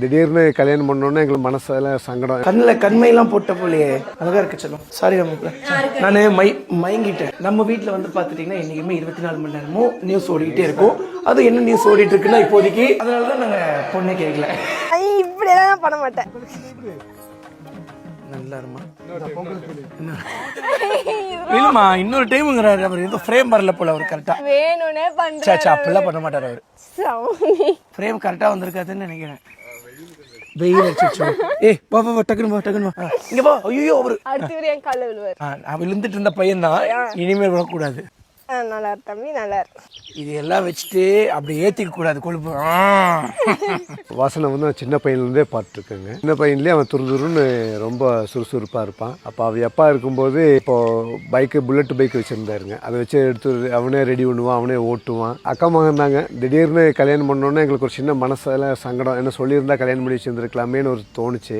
திடீர்னு கல்யாணம் பண்ணோன்னே எங்களுக்கு மனசெல்லாம் சங்கடம். கண்ணில் கண்மையெல்லாம் போட்ட போலையே அழகா இருக்க சொல்லும். சாரி நான் மயங்கிட்டேன். நம்ம வீட்டில் வந்து பார்த்துட்டிங்கன்னா என்றைக்குமே 24 மணி நேரமும் நியூஸ் ஓடிக்கிட்டே இருக்கும். அது என்ன நியூஸ் ஓடிட்டு இருக்குன்னா இப்போதைக்கு அதனால தான் நாங்கள் பொண்ணே கேட்கல. இப்படியெல்லாம் பண்ண மாட்டேன். நல்லா இருமா இல்லம்மா இன்னொரு டைம்ங்கிறாரு. அவர் ஏதோ ஃப்ரேம் வரல போல. அவர் கரெக்டா வேணும்னே பண்றாரு. அப்படிலாம் பண்ண மாட்டாரு. அவர் ஃப்ரேம் கரெக்டா வந்திருக்காதுன்னு நினைக்கிறேன். வெயில் அடிச்சு பா டக்குனு இங்க போ. ஐயோ அவரு அடுத்து என் கால விழுவார். விழுந்துட்டு இருந்த பையன் தான். இனிமேல் விழக்கூடாது. நல்லா இருக்கு தம்பி, நல்லா இருக்கு. இது எல்லாம் வச்சுட்டு அப்படி ஏத்திக்க கூடாது கொழுப்பு. வாசனை வந்து சின்ன பையன்லேருந்தே பார்த்துருக்கேங்க. சின்ன பையன்லேயே அவன் துருன்னு ரொம்ப சுறுசுறுப்பாக இருப்பான். அப்போ அவன் எப்பா இருக்கும்போது இப்போது புல்லட் பைக் வச்சுருந்தாருங்க. அதை வச்சு எடுத்து அவனே ரெடி பண்ணுவான், அவனே ஓட்டுவான். அக்கா மகன் தாங்க. திடீர்னு கல்யாணம் பண்ணோன்னே எங்களுக்கு ஒரு சின்ன மனசெல்லாம் சங்கடம். என்ன சொல்லியிருந்தா கல்யாணம் பண்ணி வச்சுருந்துருக்கலாமேன்னு ஒரு தோணுச்சு.